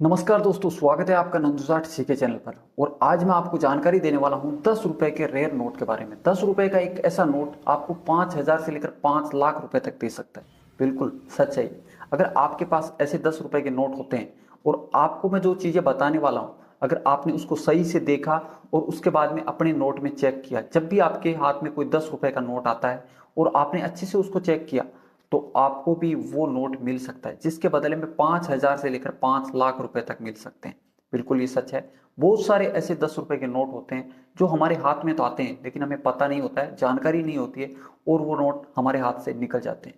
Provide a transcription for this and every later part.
नमस्कार दोस्तों, स्वागत है आपका नंदुजाट सीके चैनल पर। और आज मैं आपको जानकारी देने वाला हूं 10 रुपए के रेयर नोट के बारे में। 10 रुपए का एक ऐसा नोट आपको 5,000 से लेकर 5 लाख रुपए तक दे सकता है। बिल्कुल सच है। अगर आपके पास ऐसे 10 रुपए के नोट होते हैं और आपको मैं जो चीजें बताने वाला हूं, अगर आपने उसको सही से देखा और उसके बाद में अपने नोट में चेक किया, जब भी आपके हाथ में कोई 10 रुपए का नोट आता है और आपने अच्छे से उसको चेक किया, तो आपको भी वो नोट मिल सकता है जिसके बदले में 5,000 से लेकर 5 लाख रुपए तक मिल सकते हैं। बिल्कुल ये सच है। बहुत सारे ऐसे 10 रुपए के नोट होते हैं जो हमारे हाथ में तो आते हैं लेकिन हमें पता नहीं होता है, जानकारी नहीं होती है और वो नोट हमारे हाथ से निकल जाते हैं।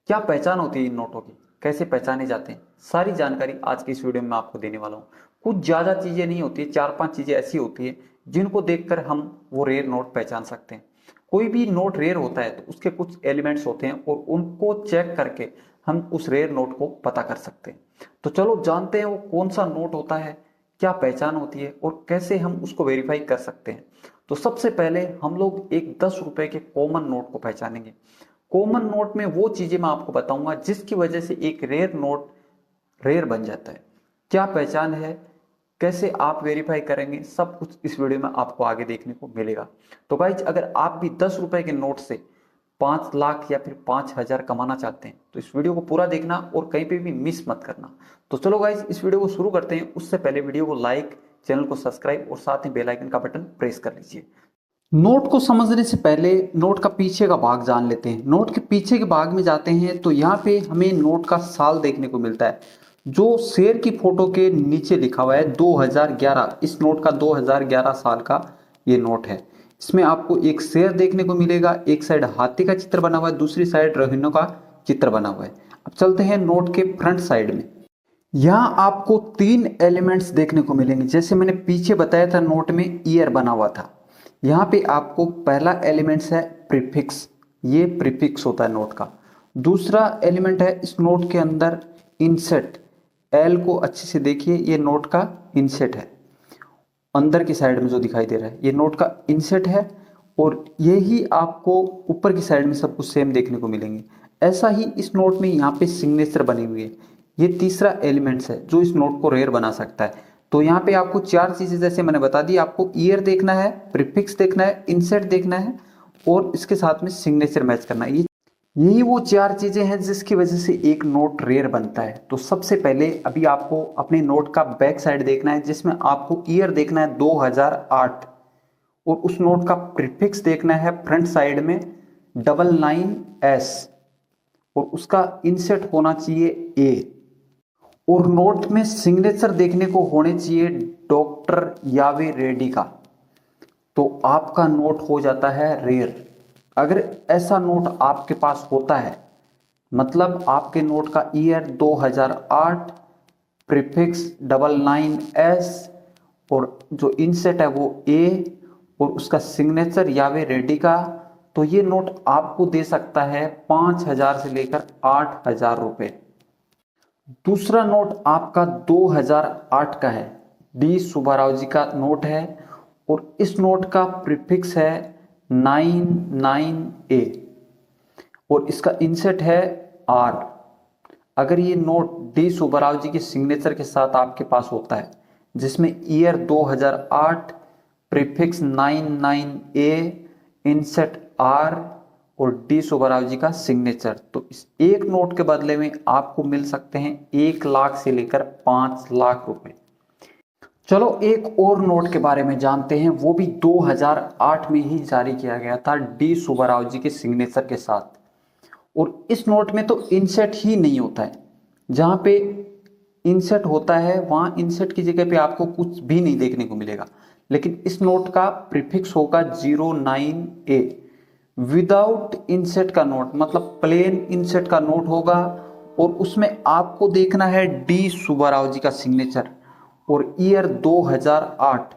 क्या पहचान होती है इन नोटों की, कैसे पहचाने जाते हैं, सारी जानकारी आज की इस वीडियो में मैं आपको देने वाला हूँ। कुछ ज्यादा चीजें नहीं होती है, 4-5 चीजें ऐसी होती है जिनको देखकर हम वो रेयर नोट पहचान सकते हैं। कोई भी नोट रेयर होता है तो उसके कुछ एलिमेंट्स होते हैं और उनको चेक करके हम उस रेयर नोट को पता कर सकते हैं। तो चलो जानते हैं वो कौन सा नोट होता है, क्या पहचान होती है और कैसे हम उसको वेरीफाई कर सकते हैं। तो सबसे पहले हम लोग एक 10 रुपए के कॉमन नोट को पहचानेंगे। कॉमन नोट में वो चीजें मैं आपको बताऊंगा जिसकी वजह से एक रेयर नोट रेयर बन जाता है। क्या पहचान है, कैसे आप वेरीफाई करेंगे, सब कुछ इस वीडियो में आपको आगे देखने को मिलेगा। तो गाइज, अगर आप भी 10 रुपए के नोट से 5 लाख या फिर 5,000 कमाना चाहते हैं तो इस वीडियो को पूरा देखना और कहीं पे भी मिस मत करना। तो चलो गाइज, इस वीडियो को शुरू करते हैं। उससे पहले वीडियो को लाइक, चैनल को सब्सक्राइब और साथ ही बेल आइकन का बटन प्रेस कर लीजिए। नोट को समझने से पहले नोट का पीछे का भाग जान लेते हैं। नोट के पीछे के भाग में जाते हैं तो यहाँ पे हमें नोट का साल देखने को मिलता है, जो शेर की फोटो के नीचे लिखा हुआ है 2011। इस नोट का 2011 साल का ये नोट है। इसमें आपको एक शेर देखने को मिलेगा, एक साइड हाथी का चित्र बना हुआ है, दूसरी साइड रोहिणों का चित्र बना हुआ है। अब चलते हैं नोट के फ्रंट साइड में। यहाँ आपको 3 एलिमेंट्स देखने को मिलेंगे। जैसे मैंने पीछे बताया था नोट में ईयर बना हुआ था, यहाँ पे आपको पहला एलिमेंट्स है प्रीफिक्स। ये प्रीफिक्स होता है नोट का। दूसरा एलिमेंट है इस नोट के अंदर इंसेट। एल को अच्छे से देखिए, ये नोट का इंसेट है। अंदर की साइड में जो दिखाई दे रहा है ये नोट का इंसेट है और यही आपको ऊपर की साइड में सब कुछ सेम देखने को मिलेंगे। ऐसा ही इस नोट में यहाँ पे सिग्नेचर बनी हुई है। ये तीसरा एलिमेंट्स है जो इस नोट को रेयर बना सकता है। तो यहाँ पे आपको 4 चीजें जैसे मैंने बता दी, आपको ईयर देखना है, प्रीफिक्स देखना है, इंसेट देखना है और इसके साथ में सिग्नेचर मैच करना है। यही वो 4 चीजें हैं जिसकी वजह से एक नोट रेयर बनता है। तो सबसे पहले अभी आपको अपने नोट का बैक साइड देखना है जिसमें आपको ईयर देखना है 2008 और उस नोट का प्रीफिक्स देखना है फ्रंट साइड में 99S और उसका इंसेट होना चाहिए ए और नोट में सिग्नेचर देखने को होने चाहिए डॉक्टर यावे रेड्डी का। तो आपका नोट हो जाता है रेयर। अगर ऐसा नोट आपके पास होता है मतलब आपके नोट का ईयर 2008, प्रीफिक्स 99S और जो इंसेट है वो ए और उसका सिग्नेचर यावे रेड्डी का, तो ये नोट आपको दे सकता है 5,000 से लेकर 8,000 रुपए। दूसरा नोट आपका 2008 का है, डी सुब्बाराव जी का नोट है और इस नोट का प्रीफिक्स है 99A और इसका इंसेट है आर। अगर ये नोट डी सुब्बाराव जी के सिग्नेचर के साथ आपके पास होता है जिसमें ईयर 2008, प्रीफिक्स 99A, इंसेट आर और डी सुब्बाराव जी का सिग्नेचर, तो इस एक नोट के बदले में आपको मिल सकते हैं 1 लाख से लेकर 5 लाख रुपए। चलो एक और नोट के बारे में जानते हैं, वो भी 2008 में ही जारी किया गया था डी सुब्बाराव जी के सिग्नेचर के साथ। और इस नोट में तो इंसेट ही नहीं होता है। जहां पे इंसेट होता है वहां इंसेट की जगह पे आपको कुछ भी नहीं देखने को मिलेगा, लेकिन इस नोट का प्रीफिक्स होगा 09A। विदाउट इंसेट का नोट मतलब प्लेन इंसेट का नोट होगा और उसमें आपको देखना है डी सुब्बाराव जी का सिग्नेचर और ईयर 2008।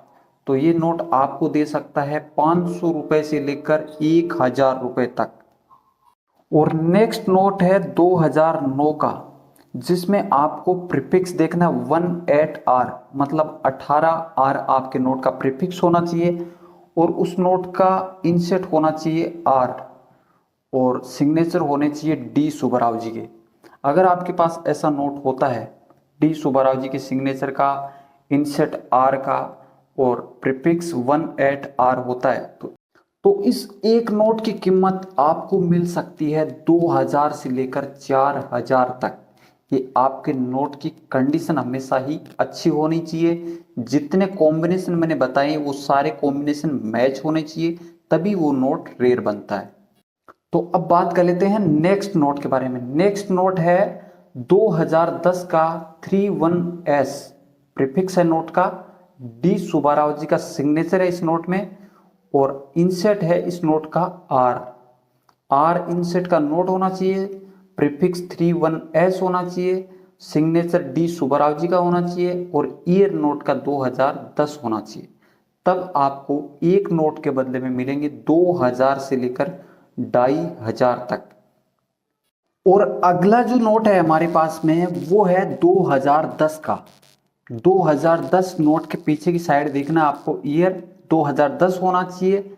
तो ये नोट आपको दे सकता है 500 रुपए से लेकर 1,000 रुपए तक। और नेक्स्ट नोट है 2009 का जिसमें आपको प्रीफिक्स देखना 18R मतलब 18R आपके नोट का प्रीफिक्स होना चाहिए और उस नोट का इंसेट होना चाहिए आर और सिग्नेचर होने चाहिए डी सुब्बाराव जी के। अगर आपके पास ऐसा नोट होता है डी सुब्बाराव जी के सिग्नेचर का, इंसेट आर का और प्रीफिक्स 18R होता है। तो इस एक नोट की कीमत आपको मिल सकती है 2000 से लेकर 4000 तक। ये आपके नोट की कंडीशन हमेशा ही अच्छी होनी चाहिए, जितने कॉम्बिनेशन मैंने बताए वो सारे कॉम्बिनेशन मैच होने चाहिए, तभी वो नोट रेयर बनता है। तो अब बात कर लेते हैं नेक्स्ट नोट के बारे में। नेक्स्ट नोट है 2010 का 31S, प्रीफिक्स है नोट का, डी सुब्बाराव जी का सिग्नेचर है इस नोट में और इंसेट है इस नोट का आर इंसेट का नोट होना चाहिए, प्रीफिक्स 31S होना चाहिए, सिग्नेचर डी सुब्बाराव जी का होना चाहिए और ईयर नोट का 2010 होना चाहिए। तब आपको एक नोट के बदले में मिलेंगे 2000 से लेकर 2500 तक। और अगला जो नोट है हमारे पास में वो है 2010 का। 2010 नोट के पीछे की साइड देखना आपको, ईयर 2010 होना चाहिए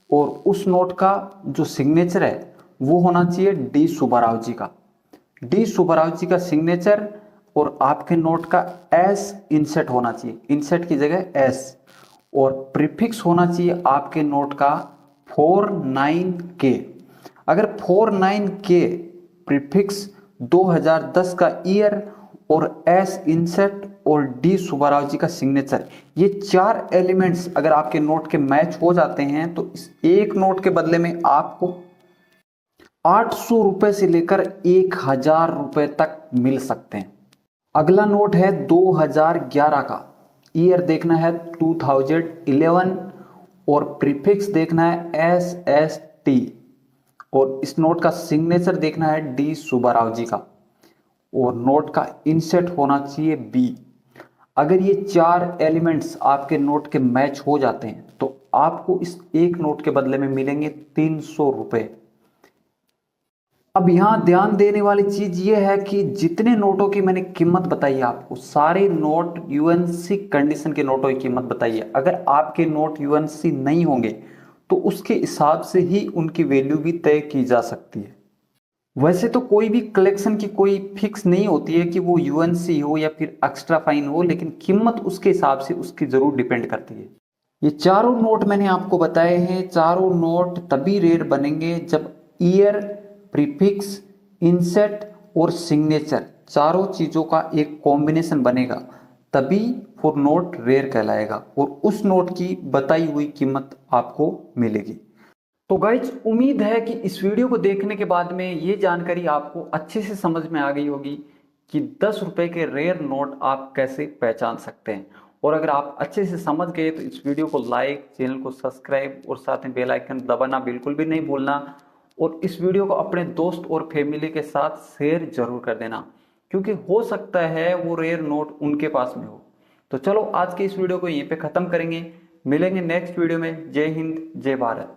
और उस नोट का जो सिग्नेचर है वो होना चाहिए डी सुब्बाराव जी का। डी सुब्बाराव जी का सिग्नेचर और आपके नोट का एस इंसेट होना चाहिए, इंसेट की जगह एस, और प्रीफिक्स होना चाहिए आपके नोट का 49K। अगर 49K प्रीफिक्स 2010 का ईयर और एस इंसेट और डी सुब्बाराव जी का सिग्नेचर, ये चार एलिमेंट्स अगर आपके नोट के मैच हो जाते हैं तो इस एक नोट के बदले में आपको 800 रुपए से लेकर 1000 रुपए तक मिल सकते हैं। अगला नोट है 2011 का, ईयर देखना है 2011 और प्रीफिक्स देखना है SST और इस नोट का सिग्नेचर देखना है डी सुब्बाराव जी का और नोट का इंसेट होना चाहिए B। अगर ये चार एलिमेंट्स आपके नोट के मैच हो जाते हैं तो आपको इस एक नोट के बदले में मिलेंगे 300 रुपए। अब यहां ध्यान देने वाली चीज ये है कि जितने नोटों की मैंने कीमत बताई है आपको, सारे नोट यूएनसी कंडीशन के नोटों की कीमत बताई है। अगर आपके नोट यूएनसी नहीं होंगे तो उसके हिसाब से ही उनकी वैल्यू भी तय की जा सकती है। वैसे तो कोई भी कलेक्शन की कोई फिक्स नहीं होती है कि वो यूएनसी हो या फिर एक्स्ट्रा फाइन हो, लेकिन कीमत उसके हिसाब से उसकी जरूर डिपेंड करती है। ये चारों नोट मैंने आपको बताए हैं, चारों नोट तभी रेयर बनेंगे जब ईयर, प्रीफिक्स, इंसेट और सिग्नेचर चारों चीजों का एक कॉम्बिनेशन बनेगा, तभी वो नोट रेयर कहलाएगा और उस नोट की बताई हुई कीमत आपको मिलेगी। तो गाइज उम्मीद है कि इस वीडियो को देखने के बाद में ये जानकारी आपको अच्छे से समझ में आ गई होगी कि 10 रुपए के रेयर नोट आप कैसे पहचान सकते हैं। और अगर आप अच्छे से समझ गए तो इस वीडियो को लाइक, चैनल को सब्सक्राइब और साथ में बेल आइकन दबाना बिल्कुल भी नहीं भूलना और इस वीडियो को अपने दोस्त और फैमिली के साथ शेयर जरूर कर देना, क्योंकि हो सकता है वो रेयर नोट उनके पास में हो। तो चलो आज के इस वीडियो को यहीं पे खत्म करेंगे, मिलेंगे नेक्स्ट वीडियो में। जय हिंद, जय भारत।